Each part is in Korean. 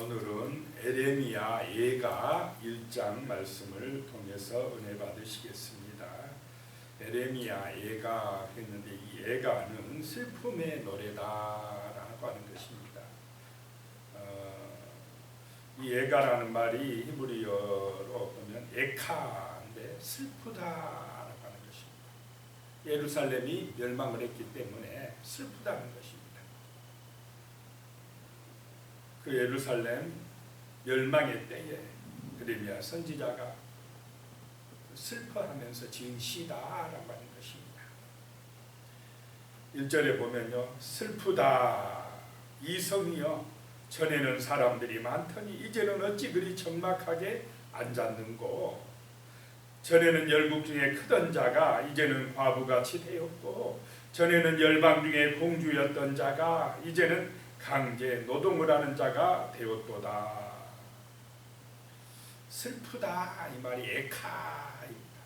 오늘은 에레미야 예가 1장 말씀을 통해서 은혜 받으시겠습니다. 에레미야 예가 했는데 이 예가는 슬픔의 노래다라고 하는 것입니다. 이 예가라는 말이 히브리어로 보면 에카인데 슬프다라고 하는 것입니다. 예루살렘이 멸망을 했기 때문에 슬프다는 것입니다. 그 예루살렘 멸망의 때에 에레미야 선지자가 슬퍼하면서 지은 시다라고 하는 것입니다. 1절에 보면요, 슬프다 이성이여 전에는 사람들이 많더니 이제는 어찌 그리 적막하게 앉았는고. 전에는 열국 중에 크던 자가 이제는 과부같이 되었고, 전에는 열방 중에 공주였던 자가 이제는 강제 노동을 하는 자가 되었도다. 슬프다 이 말이 에카입니다.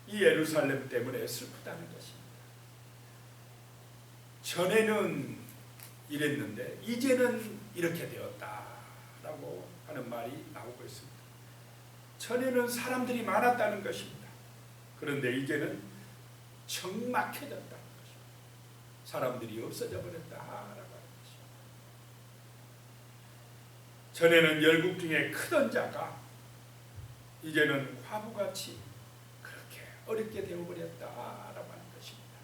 이 예루살렘 때문에 슬프다는 것입니다. 전에는 이랬는데 이제는 이렇게 되었다라고 하는 말이 나오고 있습니다. 전에는 사람들이 많았다는 것입니다. 그런데 이제는 적막해졌다는 것입니다. 사람들이 없어져 버렸다라고 하는 것입니다. 전에는 열국 중에 크던 자가 이제는 과부같이 그렇게 어렵게 되어버렸다라고 하는 것입니다.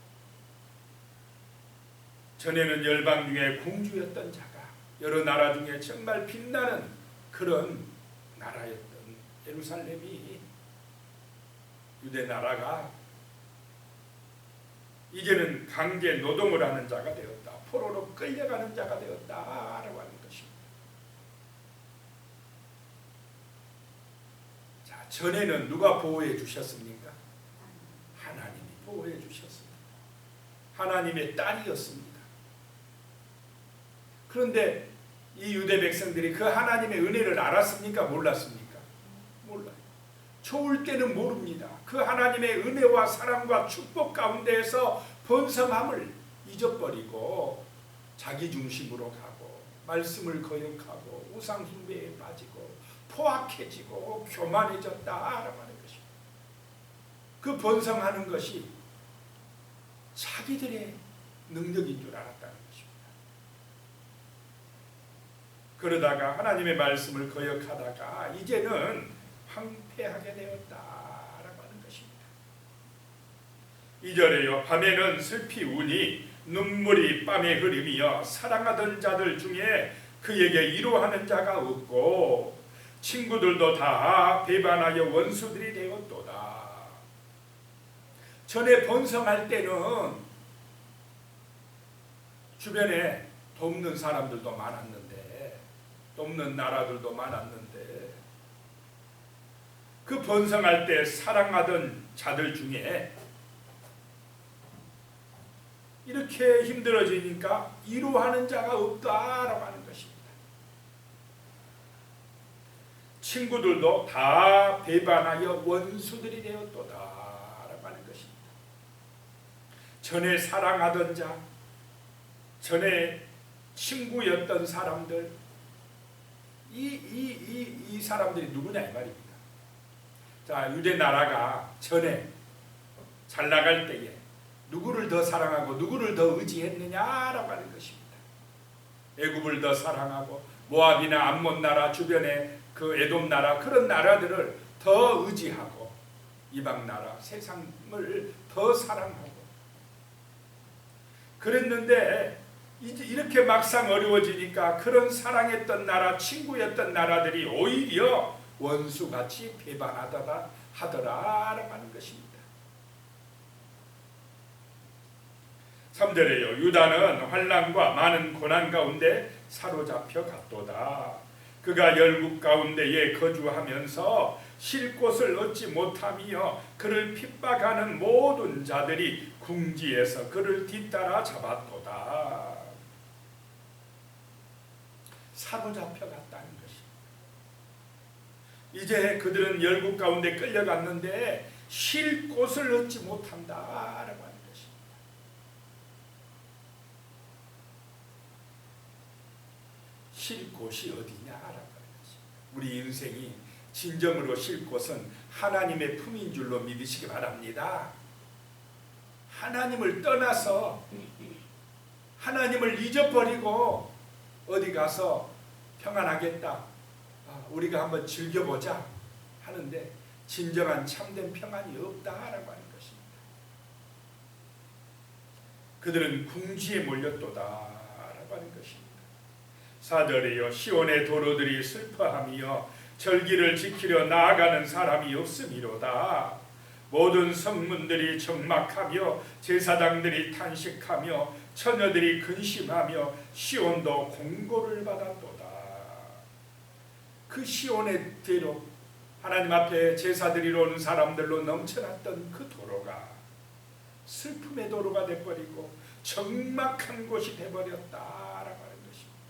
전에는 열방 중에 공주였던 자가 여러 나라 중에 정말 빛나는 그런 나라였던 예루살렘이, 유대 나라가 이제는 강제 노동을 하는 자가 되었다. 포로로 끌려가는 자가 되었다라고 하는 것입니다. 자, 전에는 누가 보호해 주셨습니까? 하나님이 보호해 주셨습니다. 하나님의 딸이었습니다. 그런데 이 유대 백성들이 그 하나님의 은혜를 알았습니까? 몰랐습니까? 몰라요. 좋을 때는 모릅니다. 그 하나님의 은혜와 사랑과 축복 가운데에서 번성함을 잊어버리고 자기 중심으로 가고 말씀을 거역하고 우상 숭배에 빠지고 포악해지고 교만해졌다라고 하는 것입니다. 그 번성하는 것이 자기들의 능력인 줄 알았다는 것입니다. 그러다가 하나님의 말씀을 거역하다가 이제는 황폐하게 되었다라고 하는 것입니다. 2절에요. 밤에는 슬피 우니 눈물이 밤에 흐름이여 사랑하던 자들 중에 그에게 위로하는 자가 없고 친구들도 다 배반하여 원수들이 되었도다. 전에 번성할 때는 주변에 돕는 사람들도 많았는데, 돕는 나라들도 많았는데, 그 번성할 때 사랑하던 자들 중에 이렇게 힘들어지니까 위로하는 자가 없다라고 하는 것입니다. 친구들도 다 배반하여 원수들이 되었도다라고 하는 것입니다. 전에 사랑하던 자, 전에 친구였던 사람들, 이 사람들이 누구냐 이 말입니다. 자, 유대 나라가 전에 잘 나갈 때에 누구를 더 사랑하고 누구를 더 의지했느냐라고 하는 것입니다. 애굽을 더 사랑하고 모압이나 암몬 나라 주변에 그 에돔 나라 그런 나라들을 더 의지하고 이방 나라 세상을 더 사랑하고 그랬는데 이제 이렇게 막상 어려워지니까 그런 사랑했던 나라, 친구였던 나라들이 오히려 원수같이 배반하더라라고 하는 것입니다. 3절에요. 유다는 환난과 많은 고난 가운데 사로잡혀 갔도다. 그가 열국 가운데에 거주하면서 쉴 곳을 얻지 못하며 그를 핍박하는 모든 자들이 궁지에서 그를 뒤따라 잡았도다. 사로잡혀 갔다는 것입니다. 이제 그들은 열국 가운데 끌려갔는데 쉴 곳을 얻지 못한다라고 하는 것입니다. 쉴 곳이 어디냐라고 하는 것입니다. 우리 인생이 진정으로 쉴 곳은 하나님의 품인 줄로 믿으시기 바랍니다. 하나님을 떠나서 하나님을 잊어버리고 어디 가서 평안하겠다, 우리가 한번 즐겨보자 하는데 진정한 참된 평안이 없다라고 하는 것입니다. 그들은 궁지에 몰렸도다라고 하는 것입니다. 4절에요. 시온의 도로들이 슬퍼하며 절기를 지키려 나아가는 사람이 없음이로다. 모든 성문들이 적막하며 제사장들이 탄식하며 처녀들이 근심하며 시온도 공고를 받았도다. 그 시온의 대로 하나님 앞에 제사 드리러 오는 사람들로 넘쳐났던 그 도로가 슬픔의 도로가 돼버리고 적막한 곳이 돼버렸다라고 하는 것입니다.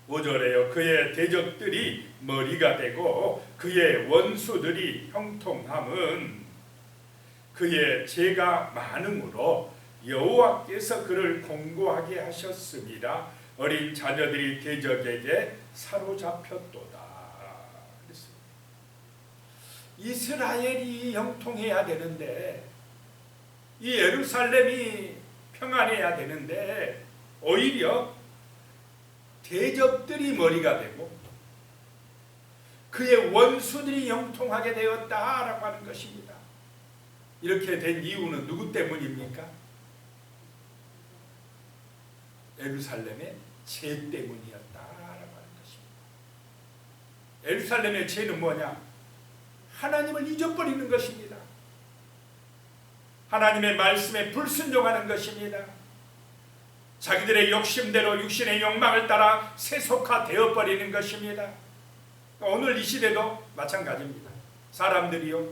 5절에요. 그의 대적들이 머리가 되고 그의 원수들이 형통함은 그의 죄가 많음으로 여호와께서 그를 공고하게 하셨습니다. 어린 자녀들이 대적에게 사로잡혔도다. 그랬습니다. 이스라엘이 형통해야 되는데, 이 예루살렘이 평안해야 되는데 오히려 대적들이 머리가 되고 그의 원수들이 형통하게 되었다라고 하는 것입니다. 이렇게 된 이유는 누구 때문입니까? 예루살렘의 죄 때문이었다라고 하는 것입니다. 예루살렘의 죄는 뭐냐? 하나님을 잊어버리는 것입니다. 하나님의 말씀에 불순종하는 것입니다. 자기들의 욕심대로 육신의 욕망을 따라 세속화되어 버리는 것입니다. 오늘 이 시대도 마찬가지입니다. 사람들이요,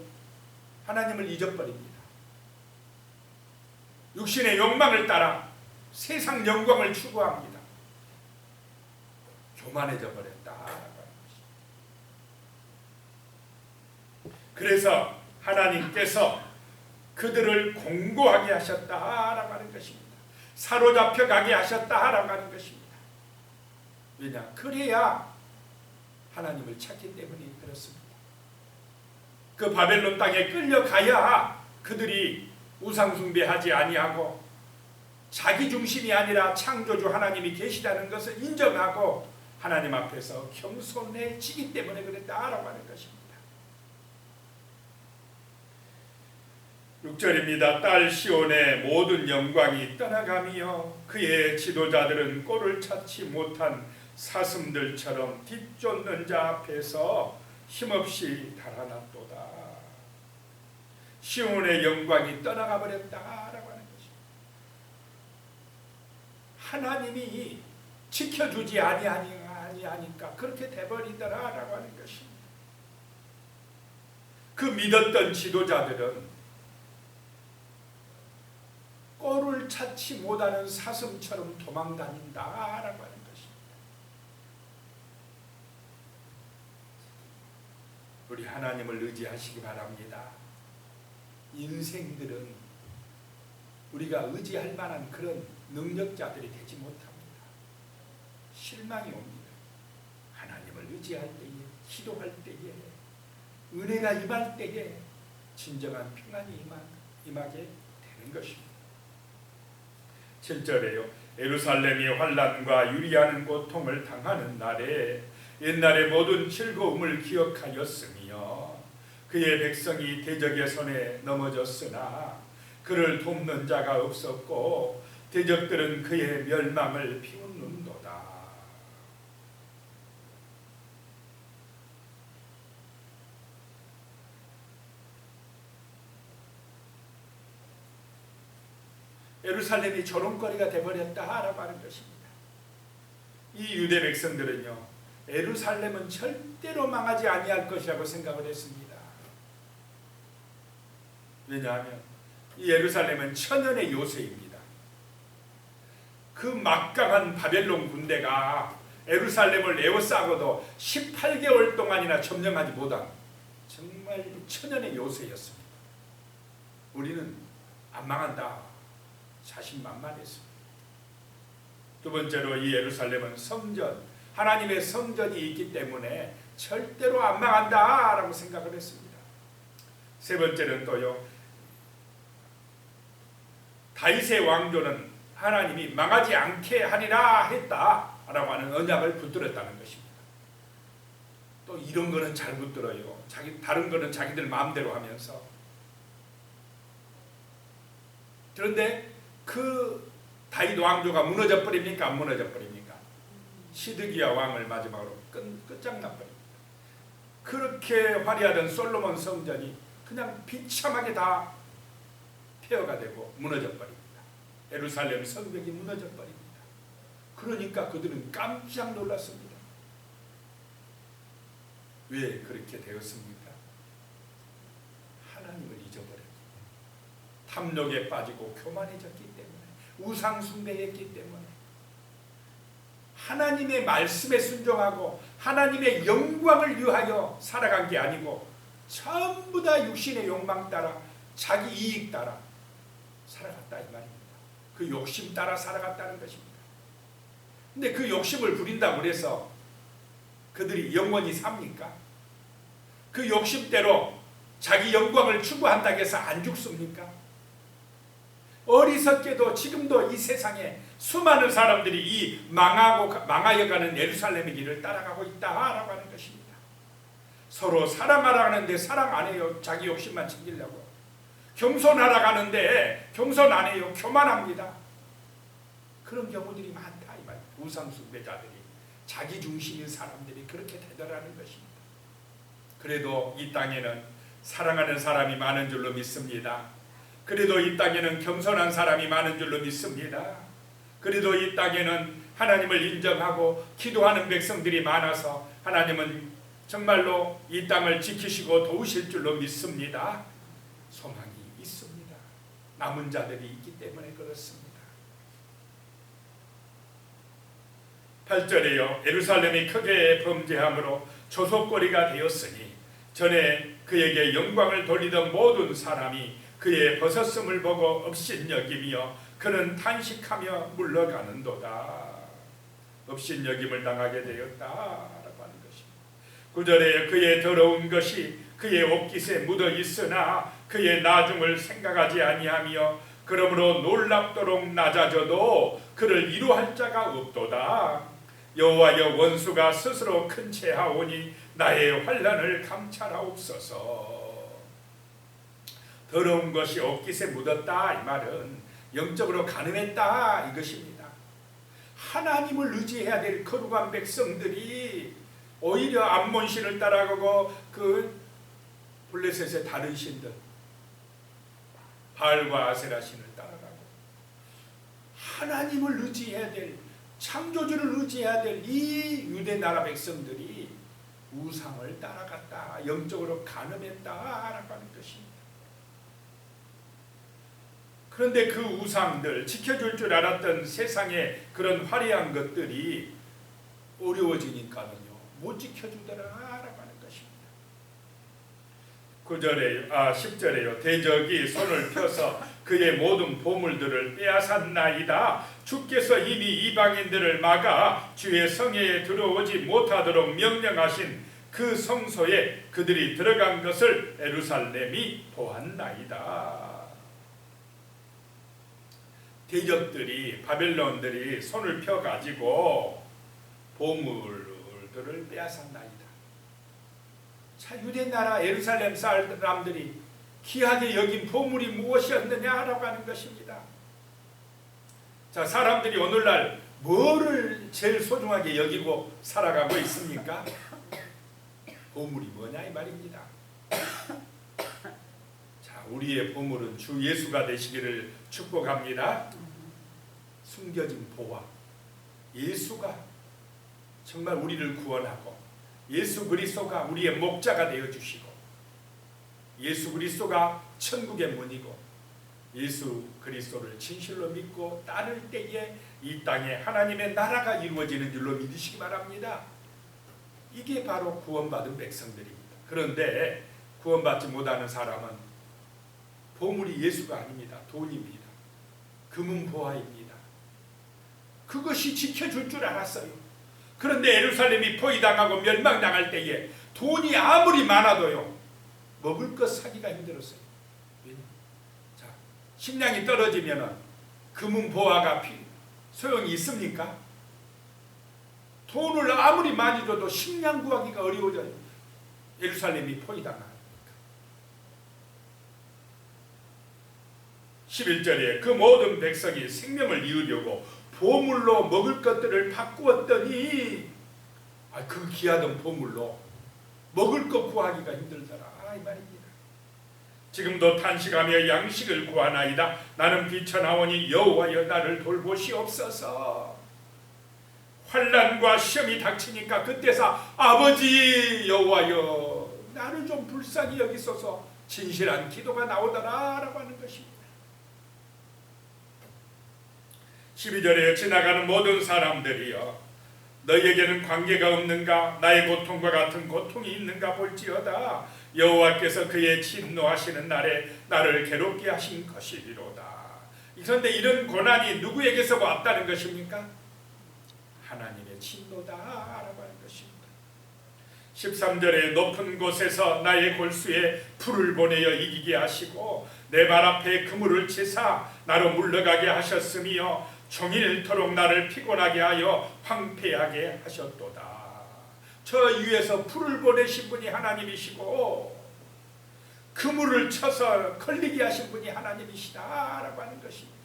하나님을 잊어버립니다. 육신의 욕망을 따라 세상 영광을 추구합니다. 교만해져 버렸다. 그래서 하나님께서 그들을 공고하게 하셨다라고 하는 것입니다. 사로잡혀 가게 하셨다라고 하는 것입니다. 왜냐? 그래야 하나님을 찾기 때문에 그렇습니다. 그 바벨론 땅에 끌려가야 그들이 우상숭배하지 아니하고 자기 중심이 아니라 창조주 하나님이 계시다는 것을 인정하고 하나님 앞에서 겸손해지기 때문에 그랬다라고 하는 것입니다. 6절입니다. 딸 시온의 모든 영광이 떠나가며 그의 지도자들은 꼴을 찾지 못한 사슴들처럼 뒤쫓는 자 앞에서 힘없이 달아났도다. 시온의 영광이 떠나가 버렸다라고 하는 것입니다. 하나님이 지켜주지 아니하니까 그렇게 돼버리더라라고 하는 것입니다. 그 믿었던 지도자들은 꼴을 찾지 못하는 사슴처럼 도망다닌다라고 하는 것입니다. 우리 하나님을 의지하시기 바랍니다. 인생들은 우리가 의지할 만한 그런 능력자들이 되지 못합니다. 실망이 옵니다. 하나님을 의지할 때에, 기도할 때에, 은혜가 임할 때에 진정한 평안이 임하게 되는 것입니다. 7절에요. 예루살렘이 환난과 유리하는 고통을 당하는 날에 옛날의 모든 즐거움을 기억하였으며 그의 백성이 대적의 손에 넘어졌으나 그를 돕는 자가 없었고 대적들은 그의 멸망을 피우는도다. 예루살렘이 조롱거리가 되어버렸다라고 하는 것입니다. 이 유대 백성들은요, 예루살렘은 절대로 망하지 아니할 것이라고 생각을 했습니다. 왜냐하면 이 예루살렘은 천연의 요새입니다. 그 막강한 바벨론 군대가 예루살렘을 에워싸고도 18개월 동안이나 점령하지 못한 정말 천연의 요새였습니다. 우리는 안 망한다 자신만만했습니다. 두 번째로 이 예루살렘은 성전, 하나님의 성전이 있기 때문에 절대로 안 망한다라고 생각을 했습니다. 세 번째는 또요, 다윗의 왕조는 하나님이 망하지 않게 하리라 했다라고 하는 언약을 붙들었다는 것입니다. 또 이런 거는 잘 붙들어요. 다른 거는 자기들 마음대로 하면서. 그런데 그 다윗 왕조가 무너져 버립니까? 안 무너져 버립니까? 시드기야 왕을 마지막으로 끝장나버립니다. 그렇게 화려하던 솔로몬 성전이 그냥 비참하게 다 폐허가 되고 무너져 버립니다. 예루살렘 성벽이 무너져 버립니다. 그러니까 그들은 깜짝 놀랐습니다. 왜 그렇게 되었습니까? 하나님을 잊어버렸기, 탐욕에 빠지고 교만해졌기 때문에, 우상 숭배했기 때문에, 하나님의 말씀에 순종하고 하나님의 영광을 위하여 살아간 게 아니고 전부 다 육신의 욕망 따라, 자기 이익 따라 살아갔다 이 말입니다. 그 욕심 따라 살아갔다는 것입니다. 근데 그 욕심을 부린다고 해서 그들이 영원히 삽니까? 그 욕심대로 자기 영광을 추구한다고 해서 안 죽습니까? 어리석게도 지금도 이 세상에 수많은 사람들이 이 망하여가는 예루살렘의 길을 따라가고 있다라고 하는 것입니다. 서로 사랑하라 하는데 사랑 안 해요. 자기 욕심만 챙기려고. 겸손하라 하는데 겸손 안 해요. 교만합니다. 그런 경우들이 많다 이 말입니다. 우상숭배자들이, 자기 중심인 사람들이 그렇게 되더라는 것입니다. 그래도 이 땅에는 사랑하는 사람이 많은 줄로 믿습니다. 그래도 이 땅에는 겸손한 사람이 많은 줄로 믿습니다. 그래도 이 땅에는 하나님을 인정하고 기도하는 백성들이 많아서 하나님은 정말로 이 땅을 지키시고 도우실 줄로 믿습니다. 소망이 있습니다. 남은 자들이 있기 때문에 그렇습니다. 8절에요. 예루살렘이 크게 범죄함으로 조속거리가 되었으니 전에 그에게 영광을 돌리던 모든 사람이 그의 벗었음을 보고 업신여기며 그는 탄식하며 물러가는도다. 업신여김을 당하게 되었다라고 하는 것입니다. 9절에 그의 더러운 것이 그의 옷깃에 묻어 있으나 그의 나중을 생각하지 아니하며 그러므로 놀랍도록 낮아져도 그를 이루할 자가 없도다. 여호와여 원수가 스스로 큰 채하오니 나의 환난을 감찰하옵소서. 더러운 것이 옷깃에 묻었다 이 말은 영적으로 가늠했다 이것입니다. 하나님을 의지해야 될 거룩한 백성들이 오히려 암몬신을 따라가고 그 블레셋의 다른 신들 바알과 아세라 신을 따라가고 하나님을 의지해야 될, 창조주를 의지해야 될 이 유대 나라 백성들이 우상을 따라갔다, 영적으로 가늠했다라고 하는 것입니다. 그런데 그 우상들, 지켜줄 줄 알았던 세상의 그런 화려한 것들이 어려워지니까는요 못 지켜주더라라고 하는 것입니다. 10절에요. 대적이 손을 펴서 그의 모든 보물들을 빼앗았나이다. 주께서 이미 이방인들을 막아 주의 성에 들어오지 못하도록 명령하신 그 성소에 그들이 들어간 것을 예루살렘이 보았나이다. 대적들이, 바벨론들이 손을 펴가지고 보물들을 빼앗았나이다. 자, 유대나라 예루살렘 사람들이 귀하게 여긴 보물이 무엇이었느냐라고 하는 것입니다. 자, 사람들이 오늘날 뭐를 제일 소중하게 여기고 살아가고 있습니까? 보물이 뭐냐 이 말입니다. 자, 우리의 보물은 주 예수가 되시기를 축복합니다. 숨겨진 보화, 예수가 정말 우리를 구원하고 예수 그리스도가 우리의 목자가 되어주시고 예수 그리스도가 천국의 문이고 예수 그리스도를 진실로 믿고 따를 때에 이 땅에 하나님의 나라가 이루어지는 줄로 믿으시기 바랍니다. 이게 바로 구원받은 백성들입니다. 그런데 구원받지 못하는 사람은 보물이 예수가 아닙니다. 돈입니다. 금은 보화입니다. 그것이 지켜줄 줄 알았어요. 그런데 예루살렘이 포위당하고 멸망당할 때에 돈이 아무리 많아도요 먹을 것 사기가 힘들었어요. 자, 식량이 떨어지면 금은 보화가 소용이 있습니까? 돈을 아무리 많이 줘도 식량 구하기가 어려워져요. 예루살렘이 포위당하니까. 11절에 그 모든 백성이 생명을 이으려고 보물로 먹을 것들을 바꾸었더니 그 귀하던 보물로 먹을 것 구하기가 힘들더라 이 말입니다. 지금도 탄식하며 양식을 구하나이다. 나는 비천하오니 여호와여 나를 돌보시옵소서. 환난과 시험이 닥치니까 그때서 아버지 여호와여 나를 좀 불쌍히 여기소서 진실한 기도가 나오더라 라고 하는 것입니다. 12절에 지나가는 모든 사람들이여 너희에게는 관계가 없는가? 나의 고통과 같은 고통이 있는가 볼지어다. 여호와께서 그의 진노하시는 날에 나를 괴롭게 하신 것이리로다. 그런데 이런 고난이 누구에게서 왔다는 것입니까? 하나님의 진노다라고 하는 것입니다. 13절에 높은 곳에서 나의 골수에 불을 보내어 이기게 하시고 내 발 앞에 그물을 치사 나로 물러가게 하셨으며 종일토록 나를 피곤하게 하여 황폐하게 하셨도다. 저 위에서 불을 보내신 분이 하나님이시고 그물을 쳐서 걸리게 하신 분이 하나님이시다라고 하는 것입니다.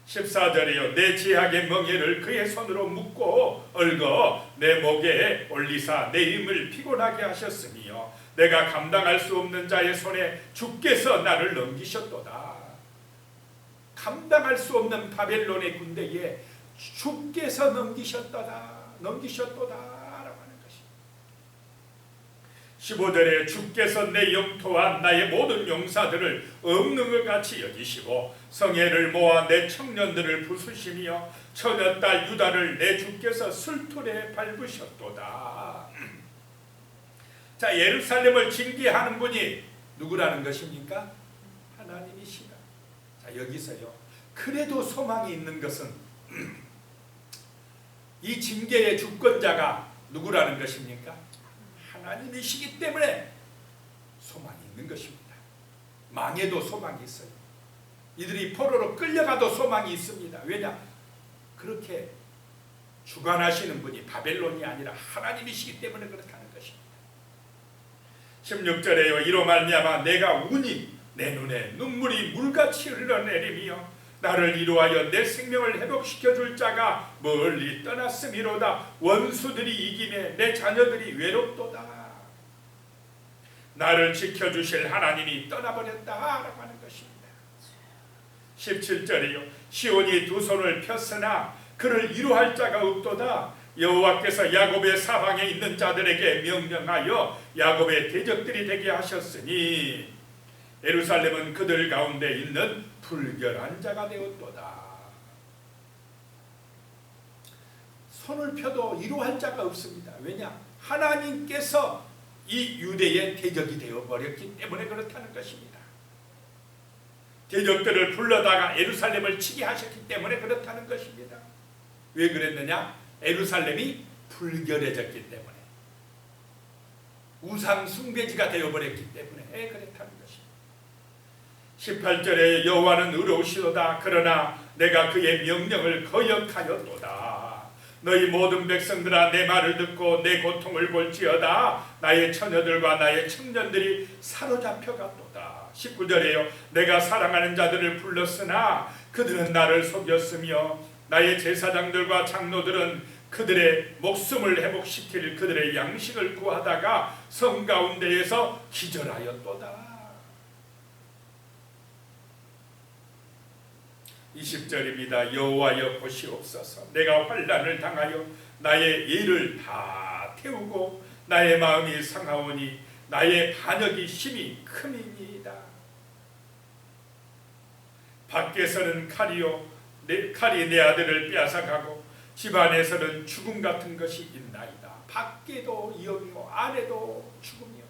14절이요 내 제약의 멍에를 그의 손으로 묶고 얽어 내 목에 올리사 내 힘을 피곤하게 하셨으며 내가 감당할 수 없는 자의 손에 주께서 나를 넘기셨도다. 감당할 수 없는 바벨론의 군대에 주께서 넘기셨도다 라고 하는 것입니다. 15절에 주께서 내 영토와 나의 모든 용사들을 없는 것 같이 여기시고 성애를 모아 내 청년들을 부수시며 처녀딸 유다를 내 주께서 술틀에 밟으셨도다. 자, 예루살렘을 징계하는 분이 누구라는 것입니까? 하나님이시다. 자, 여기서요 그래도 소망이 있는 것은 이 징계의 주권자가 누구라는 것입니까? 하나님이시기 때문에 소망이 있는 것입니다. 망해도 소망이 있어요. 이들이 포로로 끌려가도 소망이 있습니다. 왜냐? 그렇게 주관하시는 분이 바벨론이 아니라 하나님이시기 때문에 그렇다는 것입니다. 16절에요 이로 말미암아 내가 우니 내 눈에 눈물이 물같이 흘러내리며 나를 이루하여 내 생명을 회복시켜 줄 자가 멀리 떠났음이로다. 원수들이 이기매 내 자녀들이 외롭도다. 나를 지켜주실 하나님이 떠나버렸다라고 하는 것입니다. 17절이요 시온이 두 손을 폈으나 그를 이루할 자가 없도다. 여호와께서 야곱의 사방에 있는 자들에게 명령하여 야곱의 대적들이 되게 하셨으니 예루살렘은 그들 가운데 있는 불결한 자가 되었도다. 손을 펴도 이루할 자가 없습니다. 왜냐? 하나님께서 이 유대의 대적이 되어버렸기 때문에 그렇다는 것입니다. 대적들을 불러다가 예루살렘을 치게 하셨기 때문에 그렇다는 것입니다. 왜 그랬느냐? 예루살렘이 불결해졌기 때문에 우상 숭배지가 되어버렸기 때문에 그렇다는 것입니다. 18절에 여호와는 의로우시도다. 그러나 내가 그의 명령을 거역하였도다. 너희 모든 백성들아 내 말을 듣고 내 고통을 볼지어다. 나의 처녀들과 나의 청년들이 사로잡혀갔도다. 19절에요 내가 사랑하는 자들을 불렀으나 그들은 나를 속였으며 나의 제사장들과 장로들은 그들의 목숨을 회복시킬 그들의 양식을 구하다가 성 가운데에서 기절하였도다. 20절입니다. 여호와여 보시옵소서. 내가 환난을 당하여 나의 예를 다 태우고 나의 마음이 상하오니 나의 반역이 심히 큼이니이다. 밖에서는 칼이 내 아들을 빼앗아가고 집안에서는 죽음 같은 것이 있나이다. 밖에도 위험이요 안에도 죽음이요.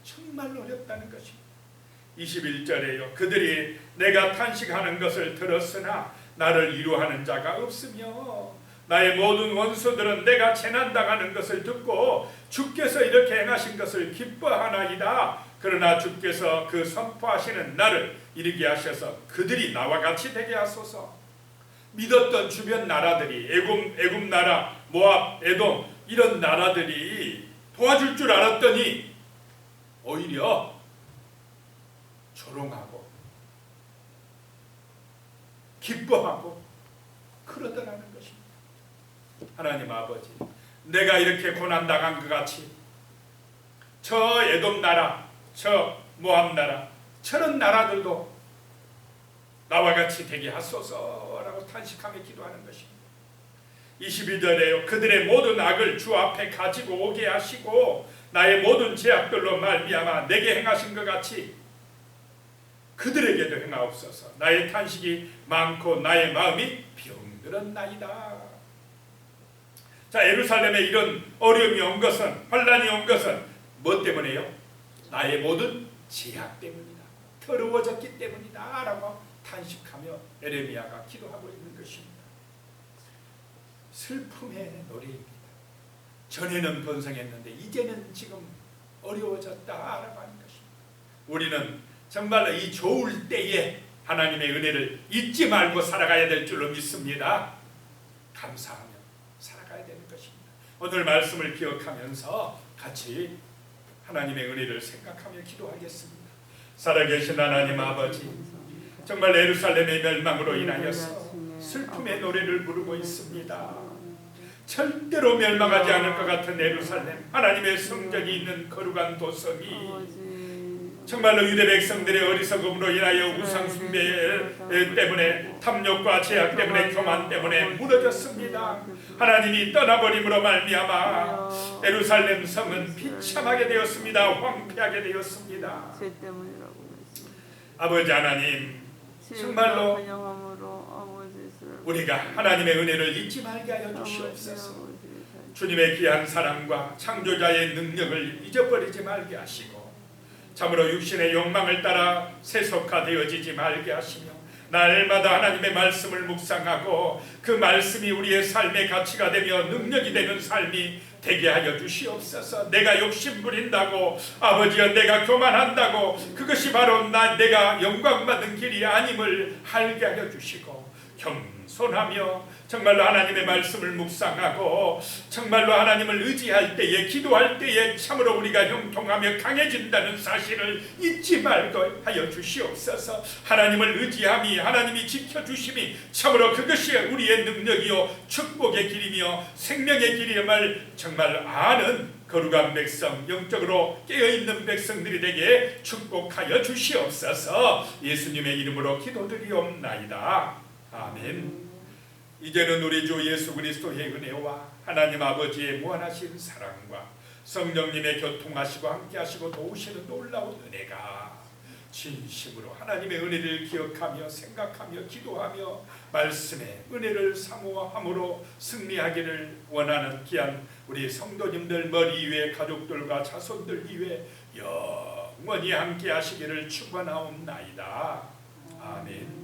정말 어렵다는 것입니다. 21절에요. 그들이 내가 탄식하는 것을 들었으나 나를 위로하는 자가 없으며 나의 모든 원수들은 내가 재난당하는 것을 듣고 주께서 이렇게 행하신 것을 기뻐하나이다. 그러나 주께서 그 선포하시는 날을 이르게 하셔서 그들이 나와 같이 되게 하소서. 믿었던 주변 나라들이 애굽 나라, 모압, 에돔 이런 나라들이 도와줄 줄 알았더니 오히려 조롱하고 기뻐하고 그러더라는 것입니다. 하나님 아버지, 내가 이렇게 고난당한 것 같이 저 에돔 나라, 저 모압 나라, 저런 나라들도 나와 같이 되게 하소서라고 탄식하며 기도하는 것입니다. 22절에요. 그들의 모든 악을 주 앞에 가지고 오게 하시고 나의 모든 죄악들로 말미암아 내게 행하신 것 같이 그들에게도 행하옵소서. 나의 탄식이 많고 나의 마음이 병들었나이다. 자, 예루살렘에 이런 어려움이 온 것은, 환난이 온 것은 뭐 때문에요? 나의 모든 죄악 때문이다. 더러워졌기 때문이다 라고 탄식하며 에레미야가 기도하고 있는 것입니다. 슬픔의 노래입니다. 전에는 번성했는데 이제는 지금 어려워졌다라고 하는 것입니다. 우리는 정말로 이 좋을 때에 하나님의 은혜를 잊지 말고 살아가야 될 줄로 믿습니다. 감사하며 살아가야 되는 것입니다. 오늘 말씀을 기억하면서 같이 하나님의 은혜를 생각하며 기도하겠습니다. 살아계신 하나님 아버지, 정말 예루살렘의 멸망으로 인하여서 슬픔의 노래를 부르고 있습니다. 절대로 멸망하지 않을 것 같은 예루살렘, 하나님의 성전이 있는 거룩한 도성이 정말로 유대 백성들의 어리석음으로 인하여 우상 숭배 때문에, 탐욕과 죄악 때문에, 교만 때문에 무너졌습니다. 하나님이 떠나버림으로 말미암아 예루살렘 성은 비참하게 되었습니다. 황폐하게 되었습니다. 아버지 하나님, 정말로 우리가 하나님의 은혜를 잊지 말게 하여 주시옵소서. 주님의 귀한 사랑과 창조자의 능력을 잊어버리지 말게 하시고 참으로 육신의 욕망을 따라 세속화되어지지 말게 하시며 날마다 하나님의 말씀을 묵상하고 그 말씀이 우리의 삶의 가치가 되며 능력이 되는 삶이 되게 하여 주시옵소서. 내가 욕심 부린다고, 아버지여 내가 교만한다고, 그것이 바로 내가 영광받는 길이 아님을 알게 하여 주시고 겸손하며 정말로 하나님의 말씀을 묵상하고 정말로 하나님을 의지할 때에, 기도할 때에 참으로 우리가 형통하며 강해진다는 사실을 잊지 말고 하여 주시옵소서. 하나님을 의지함이, 하나님이 지켜주심이 참으로 그것이 우리의 능력이요 축복의 길이며 생명의 길임을 정말 아는 거룩한 백성, 영적으로 깨어있는 백성들이 되게 축복하여 주시옵소서. 예수님의 이름으로 기도드리옵나이다. 아멘. 이제는 우리 주 예수 그리스도의 은혜와 하나님 아버지의 무한하신 사랑과 성령님의 교통하시고 함께하시고 도우시는 놀라운 은혜가 진심으로 하나님의 은혜를 기억하며 생각하며 기도하며 말씀의 은혜를 사모함으로 승리하기를 원하는 귀한 우리 성도님들 머리 위에 가족들과 자손들 위에 영원히 함께하시기를 축원하옵나이다. 아멘.